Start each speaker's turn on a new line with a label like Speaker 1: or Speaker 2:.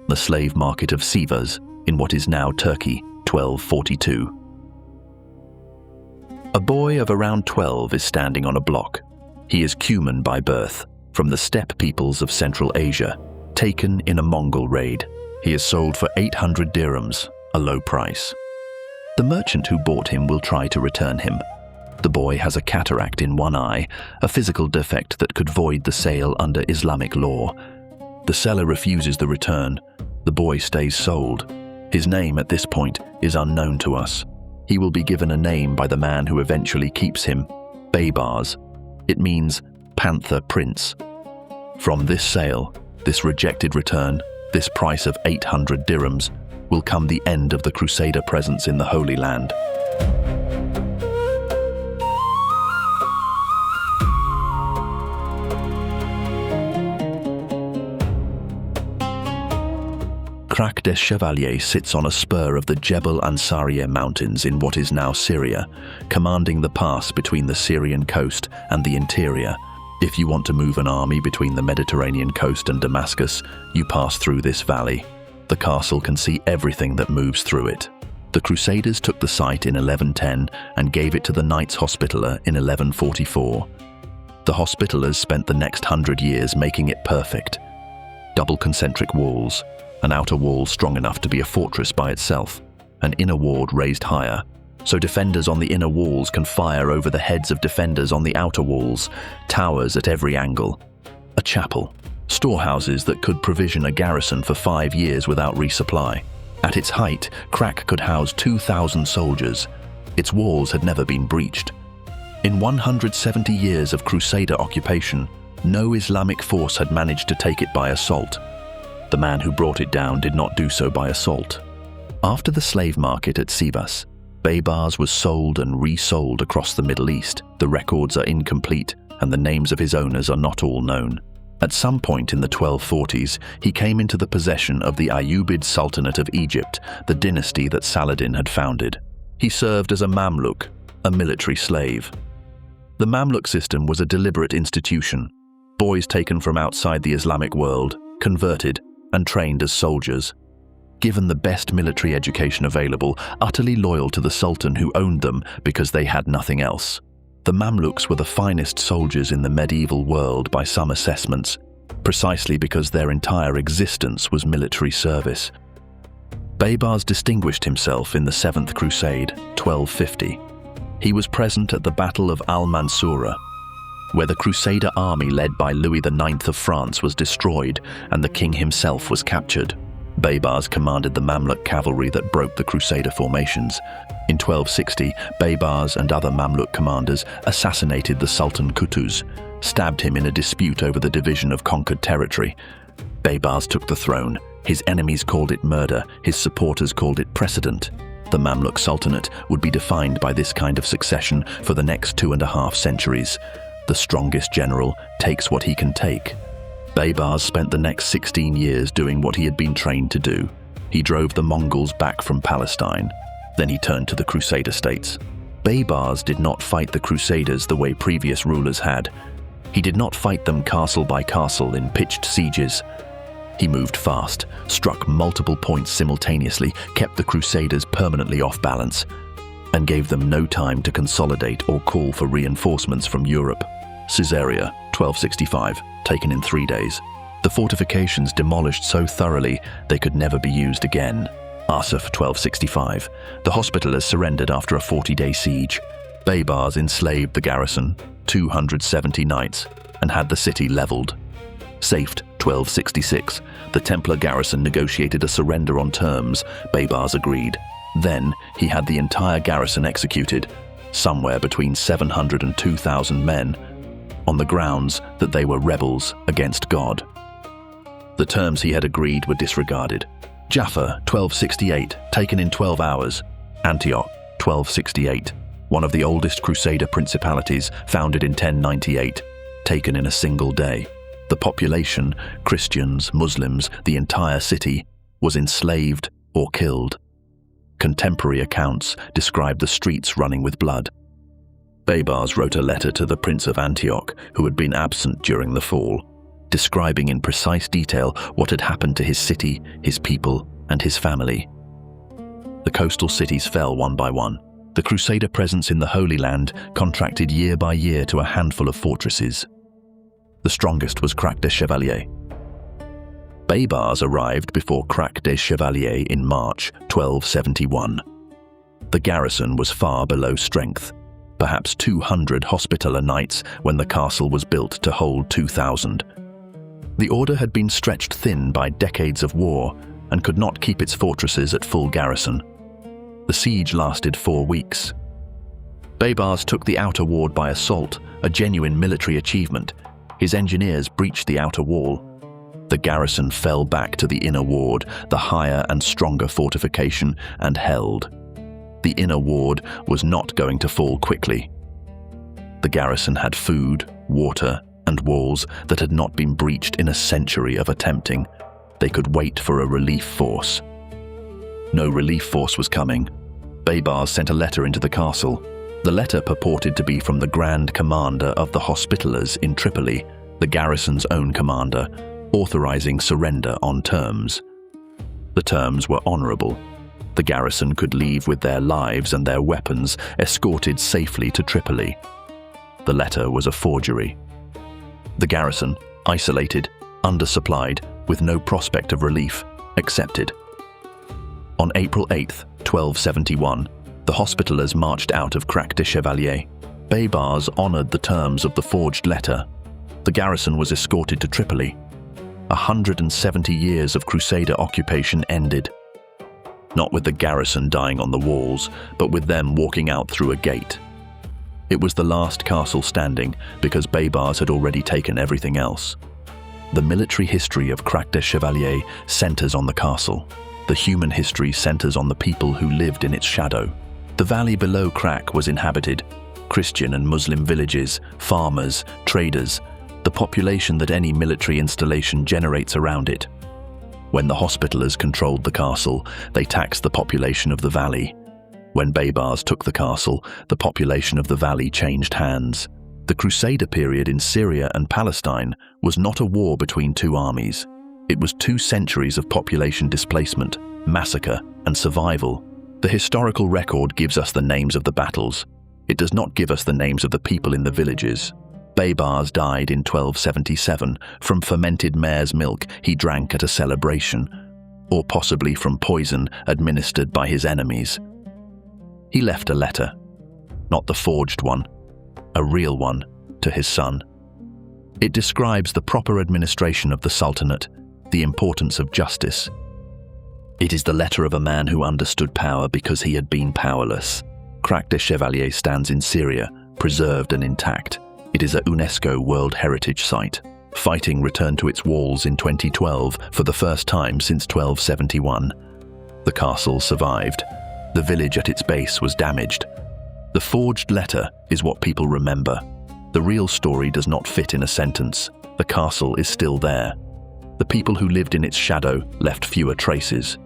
Speaker 1: the slave market of Sivas in what is now Turkey, 1242. A boy of around 12 is standing on a block. He is Cuman by birth, from the steppe peoples of Central Asia, taken in a Mongol raid. He is sold for 800 dirhams, a low price. The merchant who bought him will try to return him. The boy has a cataract in one eye, a physical defect that could void the sale under Islamic law. The seller refuses the return. The boy stays sold. His name at this point is unknown to us. He will be given a name by the man who eventually keeps him, Baybars. It means Panther Prince. From this sale, this rejected return, this price of 800 dirhams, will come the end of the Crusader presence in the Holy Land. Krak des Chevaliers sits on a spur of the Jebel Ansariya mountains in what is now Syria, commanding the pass between the Syrian coast and the interior. If you want to move an army between the Mediterranean coast and Damascus, you pass through this valley. The castle can see everything that moves through it. The Crusaders took the site in 1110 and gave it to the Knights Hospitaller in 1144. The Hospitallers spent the next 100 years making it perfect. Double concentric walls, an outer wall strong enough to be a fortress by itself, an inner ward raised higher, so defenders on the inner walls can fire over the heads of defenders on the outer walls, towers at every angle, a chapel, storehouses that could provision a garrison for 5 years without resupply. At its height, Krak could house 2,000 soldiers. Its walls had never been breached. In 170 years of Crusader occupation, no Islamic force had managed to take it by assault. The man who brought it down did not do so by assault. After the slave market at Sivas, Baybars was sold and resold across the Middle East. The records are incomplete and the names of his owners are not all known. At some point in the 1240s, he came into the possession of the Ayyubid Sultanate of Egypt, the dynasty that Saladin had founded. He served as a Mamluk, a military slave. The Mamluk system was a deliberate institution. Boys taken from outside the Islamic world, converted, and trained as soldiers. Given the best military education available, utterly loyal to the Sultan who owned them because they had nothing else. The Mamluks were the finest soldiers in the medieval world by some assessments, precisely because their entire existence was military service. Baybars distinguished himself in the Seventh Crusade, 1250. He was present at the Battle of Al-Mansura, where the Crusader army led by Louis IX of France was destroyed and the king himself was captured. Baybars commanded the Mamluk cavalry that broke the Crusader formations. In 1260, Baybars and other Mamluk commanders assassinated the Sultan Qutuz, stabbed him in a dispute over the division of conquered territory. Baybars took the throne. His enemies called it murder, his supporters called it precedent. The Mamluk Sultanate would be defined by this kind of succession for the next 2.5 centuries. The strongest general takes what he can take. Baybars spent the next 16 years doing what he had been trained to do. He drove the Mongols back from Palestine. Then he turned to the Crusader states. Baybars did not fight the Crusaders the way previous rulers had. He did not fight them castle by castle in pitched sieges. He moved fast, struck multiple points simultaneously, kept the Crusaders permanently off balance, and gave them no time to consolidate or call for reinforcements from Europe. Caesarea, 1265, taken in 3 days. The fortifications demolished so thoroughly they could never be used again. Arsuf, 1265. The Hospitallers surrendered after a 40-day siege. Baybars enslaved the garrison, 270 knights, and had the city leveled. Safed, 1266. The Templar garrison negotiated a surrender on terms. Baybars agreed. Then he had the entire garrison executed, somewhere between 700 and 2,000 men, on the grounds that they were rebels against God. The terms he had agreed were disregarded. Jaffa, 1268, taken in 12 hours. Antioch, 1268, one of the oldest Crusader principalities, founded in 1098, taken in a single day. The population, Christians, Muslims, the entire city, was enslaved or killed. Contemporary accounts describe the streets running with blood. Baybars wrote a letter to the Prince of Antioch, who had been absent during the fall. describing in precise detail what had happened to his city, his people, and his family. The coastal cities fell one by one. The Crusader presence in the Holy Land contracted year by year to a handful of fortresses. The strongest was Crac des Chevaliers. Baybars arrived before Crac des Chevaliers in March 1271. The garrison was far below strength, perhaps 200 Hospitaller knights when the castle was built to hold 2,000. The order had been stretched thin by decades of war and could not keep its fortresses at full garrison. The siege lasted 4 weeks. Baybars took the outer ward by assault, a genuine military achievement. His engineers breached the outer wall. The garrison fell back to the inner ward, the higher and stronger fortification, and held. The inner ward was not going to fall quickly. The garrison had food, water, and walls that had not been breached in a century of attempting. They could wait for a relief force. No relief force was coming. Baybars sent a letter into the castle. The letter purported to be from the Grand Commander of the Hospitallers in Tripoli, the garrison's own commander, authorizing surrender on terms. The terms were honorable. The garrison could leave with their lives and their weapons escorted safely to Tripoli. The letter was a forgery. The garrison, isolated, undersupplied, with no prospect of relief, accepted. On April 8, 1271, the Hospitallers marched out of Crac des Chevaliers. Baybars honored the terms of the forged letter. The garrison was escorted to Tripoli. 170 years of Crusader occupation ended. Not with the garrison dying on the walls, but with them walking out through a gate. It was the last castle standing because Baybars had already taken everything else. The military history of Crac des Chevaliers centers on the castle. The human history centers on the people who lived in its shadow. The valley below Crac was inhabited. Christian and Muslim villages, farmers, traders, the population that any military installation generates around it. When the Hospitallers controlled the castle, they taxed the population of the valley. When Baybars took the castle, the population of the valley changed hands. The Crusader period in Syria and Palestine was not a war between two armies. It was 2 centuries of population displacement, massacre, and survival. The historical record gives us the names of the battles. It does not give us the names of the people in the villages. Baybars died in 1277 from fermented mare's milk he drank at a celebration, or possibly from poison administered by his enemies. He left a letter, not the forged one, a real one, to his son. It describes the proper administration of the Sultanate, the importance of justice. It is the letter of a man who understood power because he had been powerless. Crac des Chevaliers stands in Syria, preserved and intact. It is a UNESCO World Heritage Site. Fighting returned to its walls in 2012 for the first time since 1271. The castle survived. The village at its base was damaged. The forged letter is what people remember. The real story does not fit in a sentence. The castle is still there. The people who lived in its shadow left fewer traces.